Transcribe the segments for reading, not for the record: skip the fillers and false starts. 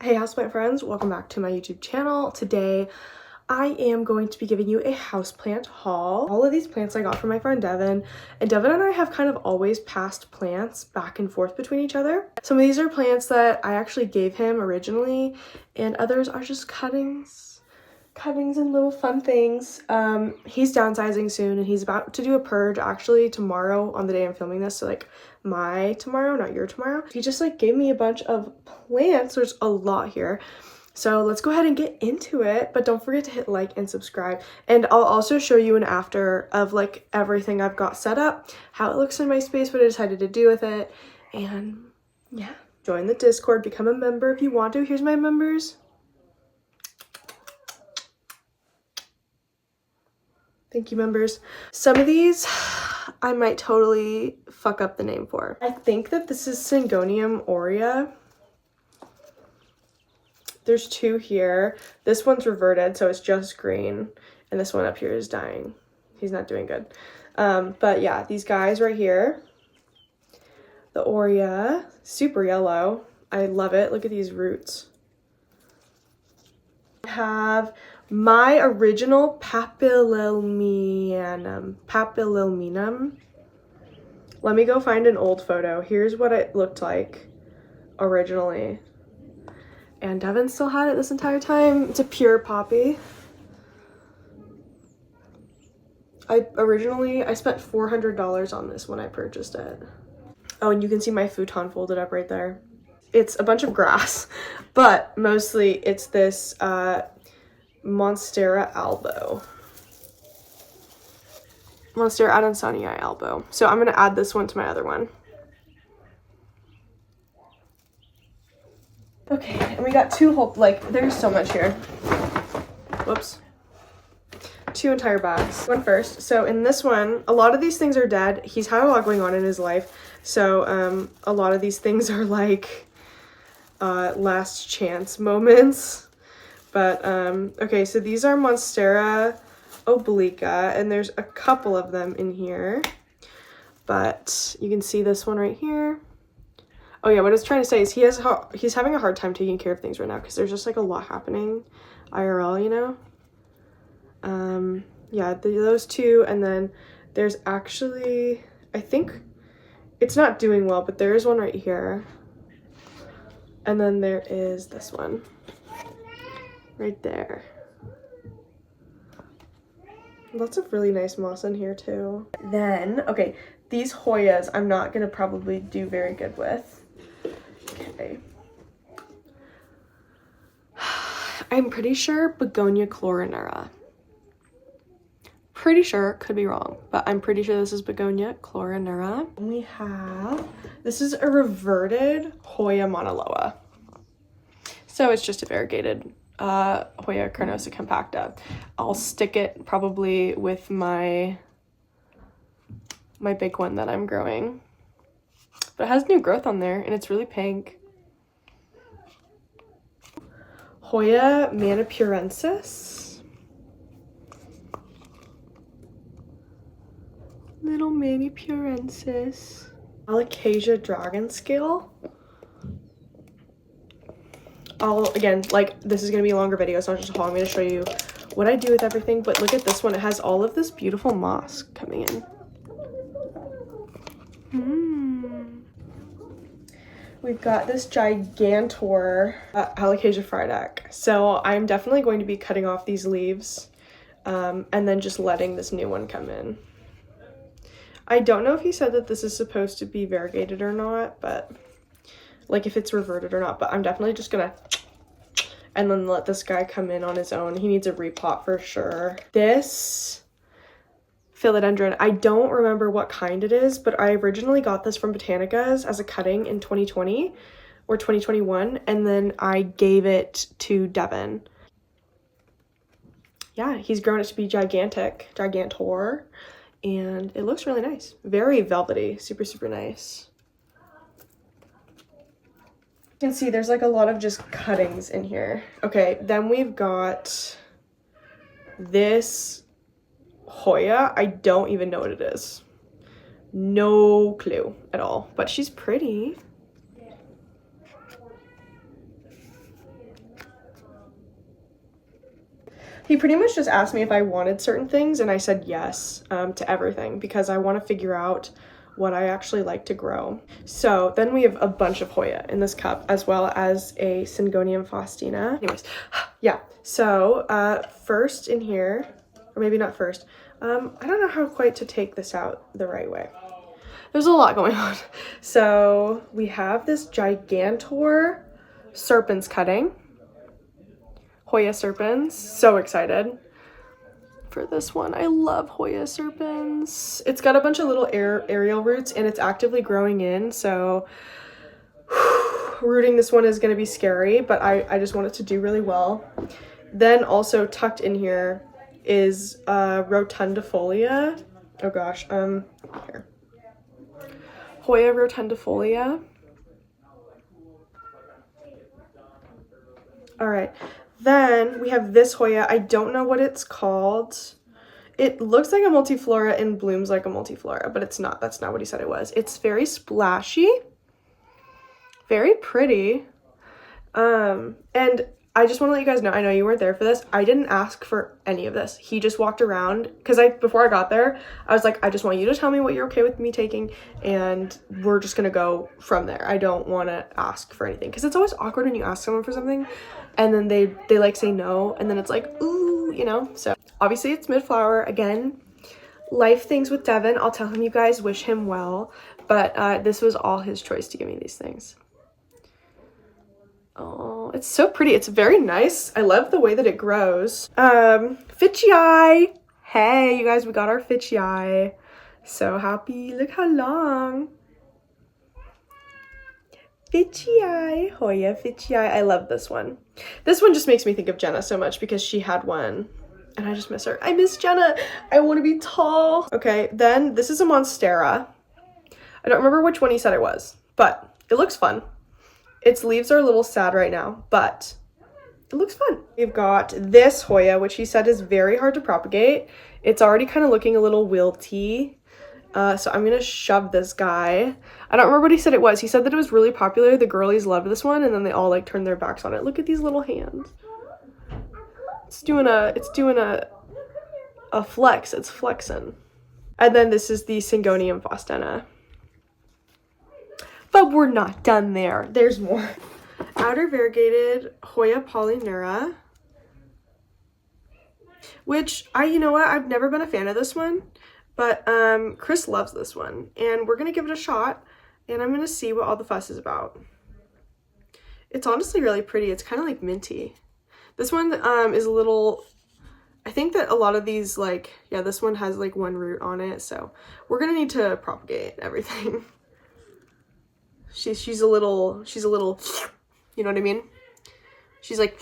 Hey houseplant friends, welcome back to my YouTube channel. Today I am going to be giving you a houseplant haul. All of these plants I got from my friend Devyn, and Devyn and I have kind of always passed plants back and forth between each other. Some of these are plants that I actually gave him originally, and others are just cuttings and little fun things. He's downsizing soon and he's about to do a purge actually tomorrow on the day I'm filming this, so like my tomorrow, not your tomorrow. He just like gave me a bunch of plants. There's a lot here, so let's go ahead and get into it, but don't forget to hit like and subscribe, and I'll also show you an after of like everything I've got set up, how it looks in my space, what I decided to do with it, and yeah. Join the Discord, become a member if you want to. Here's my members. Thank you, members. Some of these I might totally fuck up the name for. I think that this is Syngonium aurea. There's two here. This one's reverted, so it's just green. And this one up here is dying. He's not doing good. But yeah, these guys right here. The aurea, super yellow. I love it. Look at these roots. I have my original papilliminum. Let me go find an old photo. Here's what it looked like originally. And Devyn still had it this entire time. It's a pure poppy. I spent $400 on this when I purchased it. Oh, and you can see my futon folded up right there. It's a bunch of grass, but mostly it's this Monstera albo. Monstera adansonii albo. So I'm going to add this one to my other one. Okay, and we got two whole, like, there's so much here. Whoops. Two entire bags. One first. So in this one, a lot of these things are dead. He's had a lot going on in his life. So a lot of these things are like last chance moments. But okay, so these are Monstera obliqua, and there's a couple of them in here, but you can see this one right here. Oh yeah, what I was trying to say is he's having a hard time taking care of things right now because there's just like a lot happening IRL, you know. Yeah, those two, and then there's actually, I think it's not doing well, but there is one right here, and then there is this one right there. Lots of really nice moss in here too. Then, okay, these Hoyas I'm not gonna probably do very good with. Okay. I'm pretty sure Begonia chlorinera. Pretty sure, could be wrong, but I'm pretty sure this is Begonia chlorinera. We have, this is a reverted Hoya monoloa. So it's just a variegated Hoya carnosa compacta. I'll stick it probably with my big one that I'm growing, but it has new growth on there and it's really pink. Hoya manipurensis, little manipurensis. Alocasia dragon scale. Again, like, this is gonna be a longer video, it's not just a haul. I'm gonna show you what I do with everything, but look at this one. It has all of this beautiful moss coming in. We've got this gigantor Alocasia frydek. So I'm definitely going to be cutting off these leaves and then just letting this new one come in. I don't know if he said that this is supposed to be variegated or not, but like if it's reverted or not, but I'm definitely just gonna and then let this guy come in on his own. He needs a repot for sure. This philodendron, I don't remember what kind it is, but I originally got this from Botanicas as a cutting in 2020 or 2021, and then I gave it to Devyn. Yeah, he's grown it to be gigantor, and it looks really nice. Very velvety, super nice. You can see there's like a lot of just cuttings in here. Okay, then we've got this Hoya. I don't even know what it is. No clue at all, but she's pretty. He pretty much just asked me if I wanted certain things, and I said yes to everything because I want to figure out what I actually like to grow. So then we have a bunch of Hoya in this cup, as well as a Syngonium faustina. Anyways, yeah. So first in here, or maybe not first, I don't know how quite to take this out the right way. There's a lot going on. So we have this Gigantor Serpens cutting. Hoya Serpens. So excited for this one. I love Hoya Serpens. It's got a bunch of little aerial roots and it's actively growing in, so rooting this one is going to be scary, but I just want it to do really well. Then also tucked in here is rotundifolia. Oh gosh, here. Hoya rotundifolia. All right. Then we have this Hoya. I don't know what it's called. It looks like a multiflora and blooms like a multiflora, but it's not. That's not what he said it was. It's very splashy, very pretty. And I just want to let you guys know, I know you weren't there for this. I didn't ask for any of this. He just walked around because before I got there, I was like, I just want you to tell me what you're okay with me taking, and we're just going to go from there. I don't want to ask for anything because it's always awkward when you ask someone for something and then they like say no, and then it's like, ooh, you know? So obviously it's mid-flower. Again, life things with Devyn. I'll tell him you guys wish him well, but this was all his choice to give me these things. Oh, it's so pretty. It's very nice. I love the way that it grows. Fitchii. Hey, you guys, we got our Fitchii. So happy. Look how long. Fitchii. Hoya Fitchii. I love this one. This one just makes me think of Jenna so much because she had one and I just miss her. I miss Jenna. I want to be tall. Okay, then this is a Monstera. I don't remember which one he said it was, but it looks fun. Its leaves are a little sad right now, but it looks fun. We've got this Hoya, which he said is very hard to propagate. It's already kind of looking a little wilty. So I'm going to shove this guy. I don't remember what he said it was. He said that it was really popular. The girlies loved this one, and then they all like turned their backs on it. Look at these little hands. It's doing a flex. It's flexing. And then this is the Syngonium faustina. But we're not done there. There's more. Outer variegated Hoya polynera, which you know what? I've never been a fan of this one, but Chris loves this one, and we're gonna give it a shot, and I'm gonna see what all the fuss is about. It's honestly really pretty. It's kind of like minty. This one is a little. I think that a lot of these, like, yeah, this one has like one root on it, so we're gonna need to propagate everything. She's a little, you know what I mean? She's like,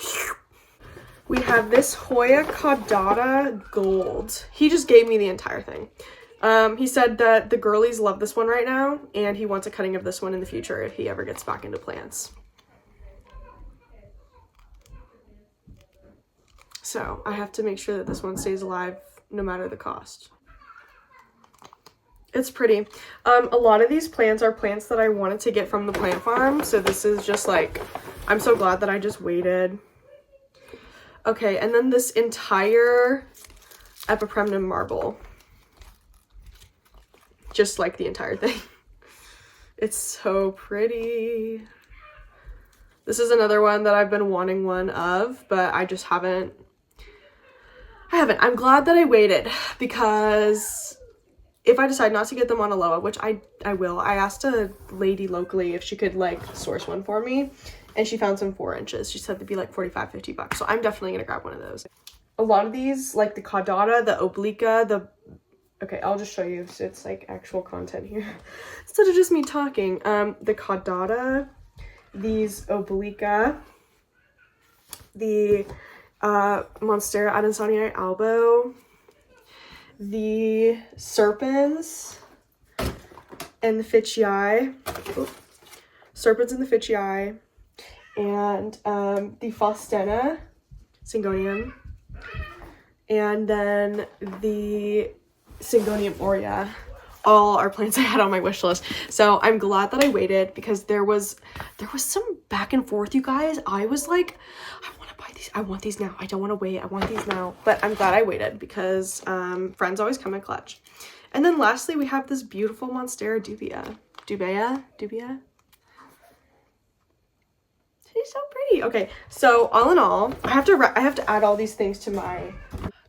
we have this Hoya caudata gold. He just gave me the entire thing. He said that the girlies love this one right now, and he wants a cutting of this one in the future if he ever gets back into plants. So I have to make sure that this one stays alive no matter the cost. It's pretty. A lot of these plants are plants that I wanted to get from the plant farm. So this is just like, I'm so glad that I just waited. Okay, and then this entire Epipremnum marble. Just like the entire thing. It's so pretty. This is another one that I've been wanting one of, but I just haven't. I'm glad that I waited because if I decide not to get them on Aloha, which I will, I asked a lady locally if she could like source one for me, and she found some 4 inches. She said they'd be like $45-50 bucks. So I'm definitely gonna grab one of those. A lot of these, like the caudata, the obliqua, okay, I'll just show you so it's like actual content here instead of just me talking. The caudata, these obliqua, the Monstera adansonii albo, the Serpens and the Fitchii, Serpens and the Fitchii, and the Faustina, Syngonium, and then the Syngonium aurea. All are plants I had on my wish list. So I'm glad that I waited because there was some back and forth, you guys. I was like, I want to buy these these now. I don't want to wait. I want these now. But I'm glad I waited because friends always come in clutch. And then lastly, we have this beautiful Monstera dubia. Dubia. She's so pretty. Okay, so all in all, I have to add all these things to my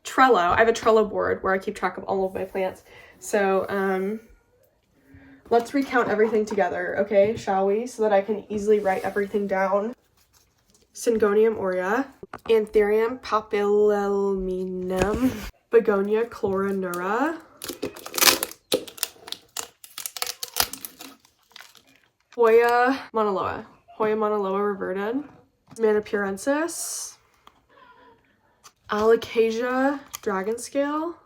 Trello. I have a Trello board where I keep track of all of my plants. So let's recount everything together, okay, shall we? So that I can easily write everything down. Syngonium aurea, Anthurium papilluminum, Begonia chloronura, Hoya monoloa reverted, Manipurensis, Alocasia dragon scale.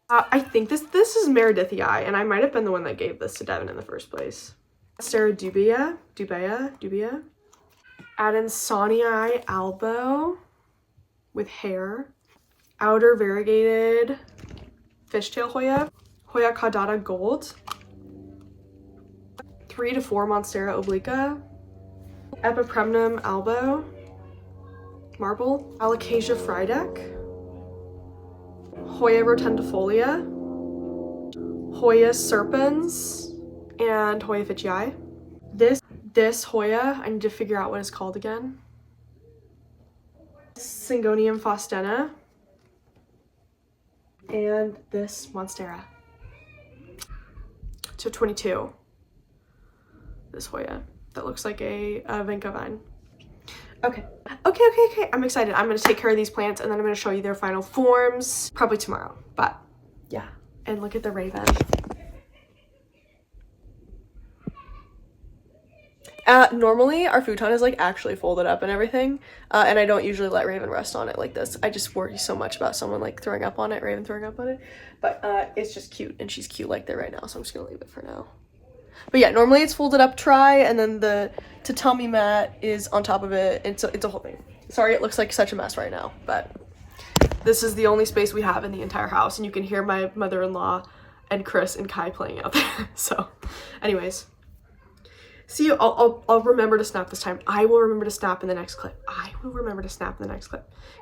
I think this is Meredithii, and I might have been the one that gave this to Devyn in the first place. Monstera dubia, Adansonii albo with hair, outer variegated fishtail Hoya, Hoya caudata gold, 3 to 4 Monstera obliqua, Epipremnum albo, marble, Alocasia frydek, Hoya rotundifolia, Hoya serpens, and Hoya ficii. This Hoya, I need to figure out what it's called again. Syngonium faustina, and this Monstera. So 22. This Hoya that looks like a vinca vine. Okay. I'm excited. I'm gonna take care of these plants and then I'm gonna show you their final forms probably tomorrow. But yeah, and look at the raven. Normally our futon is like actually folded up and everything, and I don't usually let Raven rest on it like this. I just worry so much about someone like throwing up on it, Raven throwing up on it, but it's just cute, and she's cute like that right now, so I'm just gonna leave it for now. But yeah, normally it's folded up tri, and then the tatami mat is on top of it. It's a whole thing. Sorry it looks like such a mess right now, but this is the only space we have in the entire house, and you can hear my mother-in-law and Chris and Kai playing out there. So anyways, see, I'll remember to snap this time. I will remember to snap in the next clip.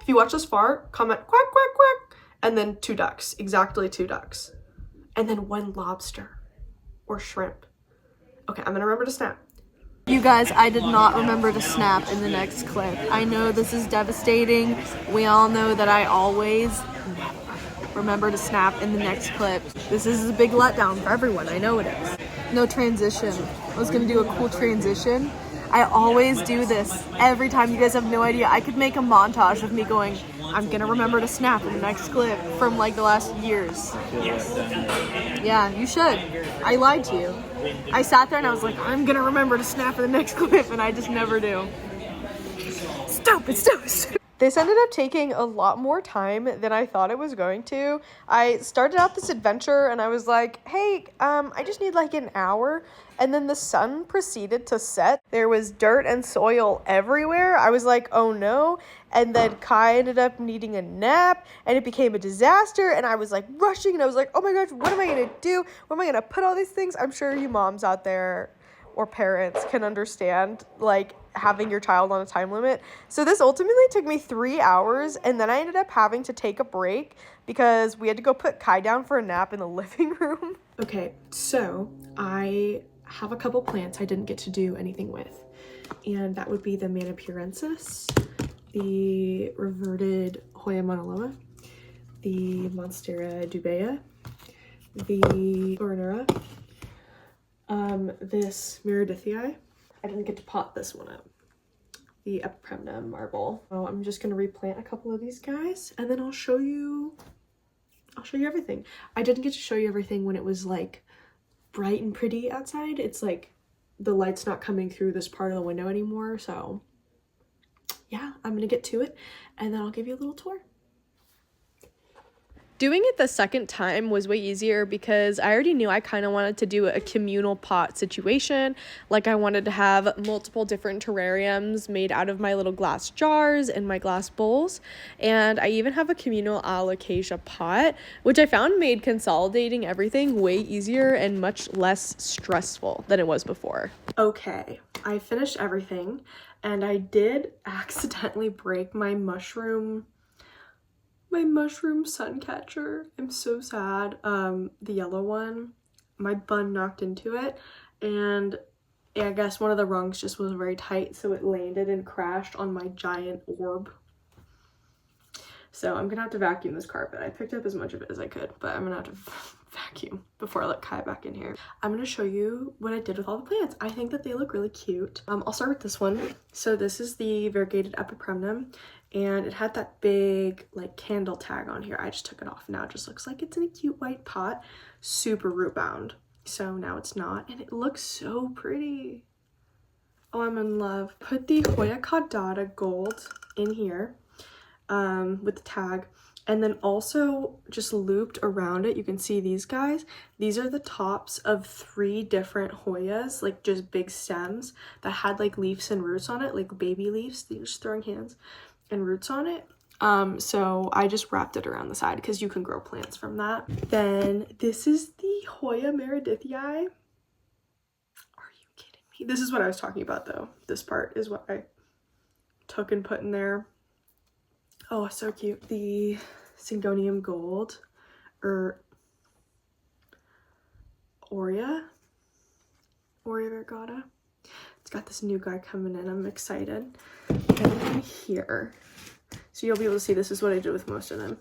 If you watch this far, comment quack, quack, quack, and then 2 ducks, exactly 2 ducks. And then 1 lobster or shrimp. Okay, I'm gonna remember to snap. You guys, I did not remember to snap in the next clip. I know this is devastating. We all know that I always remember to snap in the next clip. This is a big letdown for everyone. I know it is. No transition. I was gonna do a cool transition. I always do this every time. You guys have no idea. I could make a montage of me going, I'm gonna remember to snap in the next clip from like the last years. Yeah, you should. I lied to you. I sat there and I was like, I'm gonna remember to snap in the next clip, and I just never do. Stupid. This ended up taking a lot more time than I thought it was going to. I started out this adventure and I was like, hey, I just need like an hour. And then the sun proceeded to set. There was dirt and soil everywhere. I was like, oh no. And then Kai ended up needing a nap and it became a disaster. And I was like rushing and I was like, oh my gosh, what am I going to do? Where am I going to put all these things? I'm sure you moms out there or parents can understand like having your child on a time limit. So this ultimately took me 3 hours, and then I ended up having to take a break because we had to go put Kai down for a nap in the living room. Okay, so I have a couple plants I didn't get to do anything with, and that would be the Manipurensis, the reverted Hoya monoloa, the Monstera dubia, the chloronura, this Meredithii. I didn't get to pot this one up. The Epipremnum marble. So I'm just gonna replant a couple of these guys, and then I'll show you everything. I didn't get to show you everything when it was like bright and pretty outside. It's like the light's not coming through this part of the window anymore. So yeah, I'm gonna get to it, and then I'll give you a little tour. Doing it the second time was way easier because I already knew I kind of wanted to do a communal pot situation. Like I wanted to have multiple different terrariums made out of my little glass jars and my glass bowls. And I even have a communal alocasia pot, which I found made consolidating everything way easier and much less stressful than it was before. Okay, I finished everything. And I did accidentally break my mushroom sun catcher. I'm so sad. The yellow one, my bun knocked into it, and I guess one of the rungs just was very tight, so it landed and crashed on my giant orb. So I'm gonna have to vacuum this carpet. I picked up as much of it as I could, but I'm gonna have to vacuum before I let Kai back in here. I'm gonna show you what I did with all the plants. I think that they look really cute. I'll start with this one. So this is the variegated epipremnum, and it had that big like candle tag on here. I just took it off. Now it just looks like it's in a cute white pot, super root bound. So now it's not, and it looks so pretty. Oh, I'm in love. Put the Hoya caudata gold in here with the tag, and then also just looped around it. You can see these guys. These are the tops of 3 different Hoyas, like just big stems that had like leaves and roots on it, like baby leaves. They're just throwing hands and roots on it. So I just wrapped it around the side because you can grow plants from that. Then this is the Hoya meredithii. Are you kidding me? This is what I was talking about though. This part is what I took and put in there. Oh, so cute. The Syngonium gold, or Aurea variegata. It's got this new guy coming in. I'm excited. And then here, so you'll be able to see this is what I did with most of them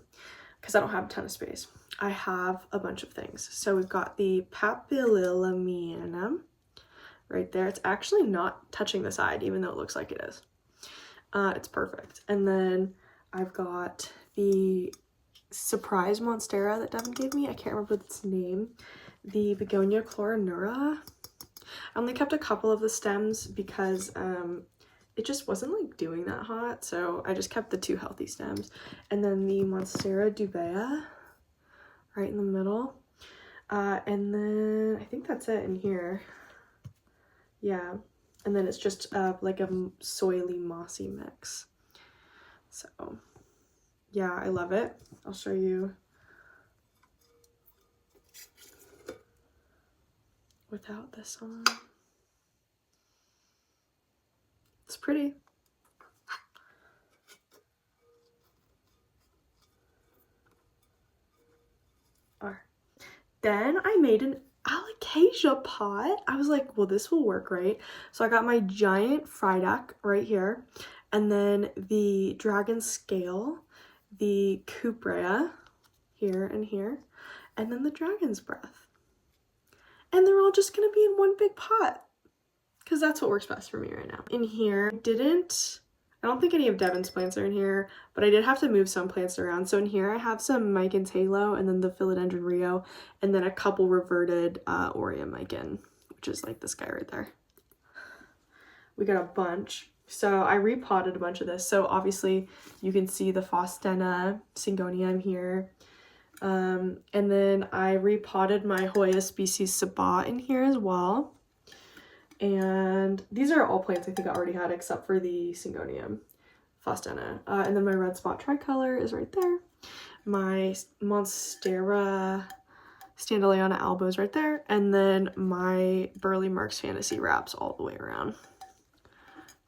because I don't have a ton of space. I have a bunch of things. So we've got the Papillilaminum right there. It's actually not touching the side, even though it looks like it is. It's perfect. And then I've got the surprise monstera that Devyn gave me. I can't remember its name. The Begonia chloronura. I only kept a couple of the stems because it just wasn't like doing that hot, so I just kept the 2 healthy stems. And then the Monstera dubea right in the middle. And then I think that's it in here. Yeah. And then it's just like a soily mossy mix. So yeah, I love it. I'll show you without this on. It's pretty. Alright. Then I made an alocasia pot. I was like, well, this will work, right? So I got my giant Friedac right here, and then the dragon scale, the cuprea here and here, and then the dragon's breath. And they're all just gonna be in one big pot because that's what works best for me right now. In here, I don't think any of Devyn's plants are in here, but I did have to move some plants around. So in here I have some Micans Halo, and then the Philodendron Rio, and then a couple reverted Aurea Mican, which is like this guy right there. We got a bunch. So I repotted a bunch of this. So obviously you can see the Faustina Syngonium here. And then I repotted my Hoya species Sabah in here as well. And these are all plants I think I already had except for the Syngonium Faustina. And then my red spot tricolor is right there. My Monstera Standaleona Albo is right there. And then my Burley Marks Fantasy wraps all the way around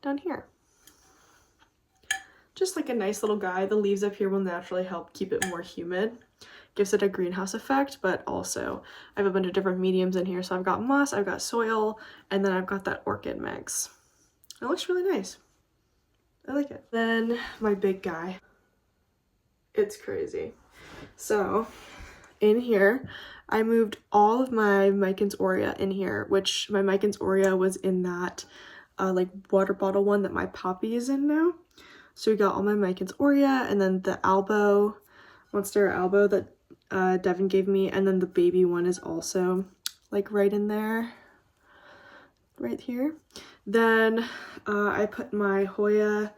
down here. Just like a nice little guy. The leaves up here will naturally help keep it more humid. Gives it a greenhouse effect, but also I have a bunch of different mediums in here. So I've got moss, I've got soil, and then I've got that orchid mix. It looks really nice. I like it. Then my big guy. It's crazy. So in here, I moved all of my Micans Aurea in here, which my Micans Aurea was in that like water bottle one that my Poppy is in now. So we got all my Micans Aurea, and then the Albo, Monstera Albo that Devyn gave me, and then the baby one is also like right in there, right here. Then I put my Hoya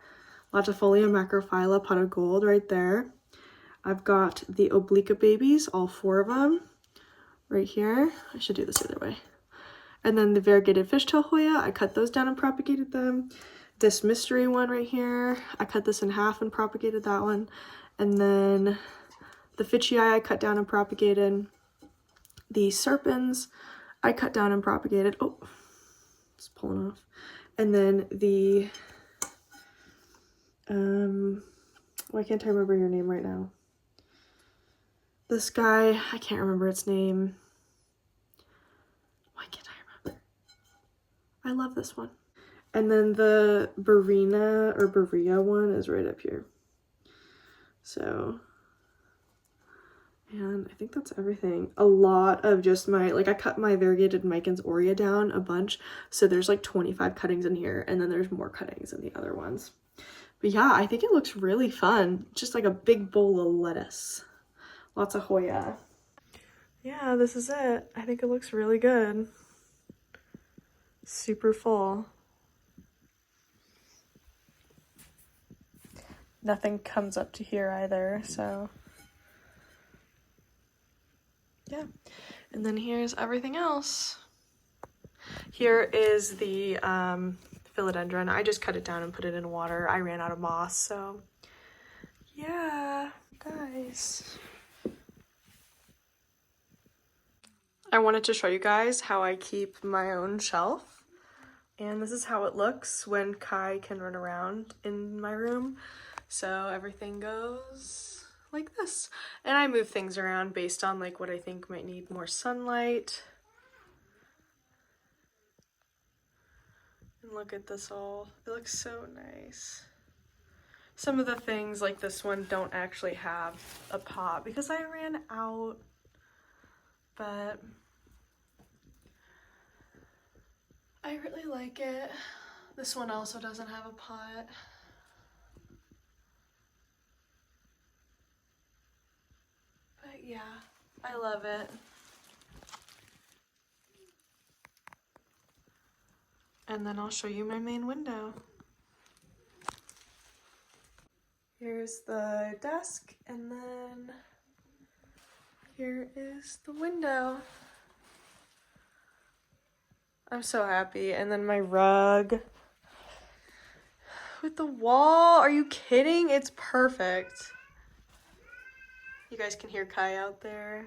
Latifolia Macrophylla pot of gold right there. I've got the Obliqua babies, all 4 of them, right here. I should do this the other way. And then the variegated fishtail Hoya, I cut those down and propagated them. This mystery one right here, I cut this in half and propagated that one. And then the Fitchii I cut down and propagated. The Serpens I cut down and propagated. Oh, it's pulling off. And then the Why can't I remember your name right now? This guy, I can't remember its name. Why can't I remember? I love this one. And then the Barina or Berea one is right up here. So, and I think that's everything. A lot of just my, like I cut my variegated Micans Aurea down a bunch. So there's like 25 cuttings in here, and then there's more cuttings in the other ones. But yeah, I think it looks really fun. Just like a big bowl of lettuce. Lots of Hoya. Yeah, this is it. I think it looks really good. Super full. Nothing comes up to here either, so yeah. And then here's everything else. Here is the philodendron. I just cut it down and put it in water. I ran out of moss, so yeah, guys. I wanted to show you guys how I keep my own shelf. And this is how it looks when Kai can run around in my room. So everything goes like this. And I move things around based on like what I think might need more sunlight. And look at this all. It looks so nice. Some of the things like this one don't actually have a pot because I ran out. But I really like it. This one also doesn't have a pot. But yeah, I love it. And then I'll show you my main window. Here's the desk, and then here is the window. I'm so happy. And then my rug with the wall. Are you kidding? It's perfect. You guys can hear Kai out there.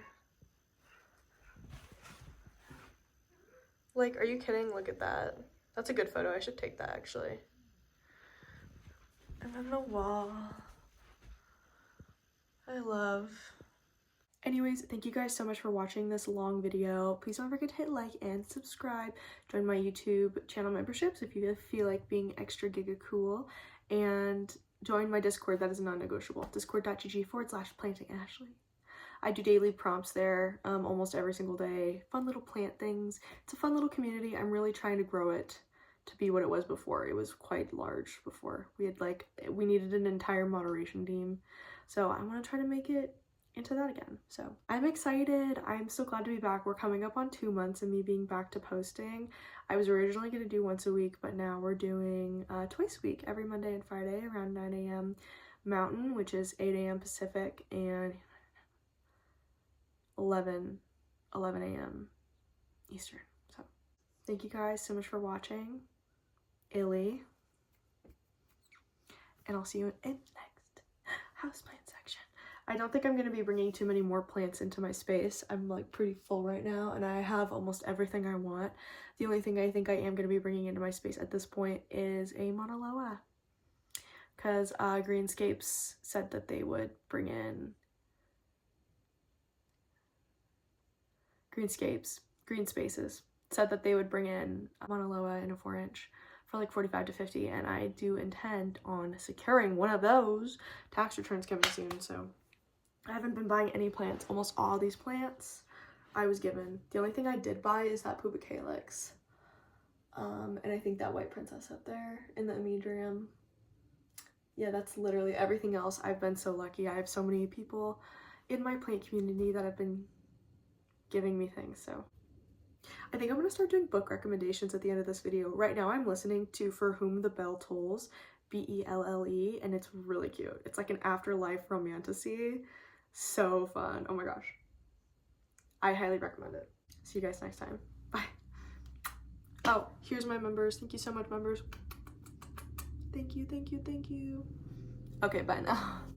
Like, are you kidding? Look at that. That's a good photo. I should take that actually. And then the wall. I love. Anyways, thank you guys so much for watching this long video. Please don't forget to hit like and subscribe. Join my YouTube channel memberships if you feel like being extra giga cool. And join my Discord, that is non-negotiable. Discord.gg/plantingashley. I do daily prompts there almost every single day. Fun little plant things. It's a fun little community. I'm really trying to grow it to be what it was before. It was quite large before. We needed an entire moderation team. So I want to try to make it into that again. So I'm excited. I'm so glad to be back. We're coming up on 2 months of me being back to posting. I was originally going to do once a week, but now we're doing twice a week, every Monday and Friday around 9 a.m. Mountain, which is 8 a.m. Pacific, and 11 a.m. Eastern. So thank you guys so much for watching. Illy. And I'll see you in the next houseplant section. I don't think I'm going to be bringing too many more plants into my space. I'm like pretty full right now and I have almost everything I want. The only thing I think I am going to be bringing into my space at this point is a Monaloa. Because Greenscapes said that they would bring in Green Spaces said that they would bring in a Monaloa in a 4-inch for like 45 to 50, and I do intend on securing one of those. Tax returns coming soon, so I haven't been buying any plants. Almost all these plants I was given. The only thing I did buy is that pubic calyx, and I think that white princess up there in the Amidrium. Yeah, that's literally everything else. I've been so lucky. I have so many people in my plant community that have been giving me things, so I think I'm gonna start doing book recommendations at the end of this video. Right now I'm listening to For Whom the Bell Tolls, B-E-L-L-E, and it's really cute. It's like an afterlife romantasy. So fun. Oh my gosh. I highly recommend it. See you guys next time. Bye. Oh, here's my members. Thank you so much, members. Thank you, thank you, thank you. Okay, bye now.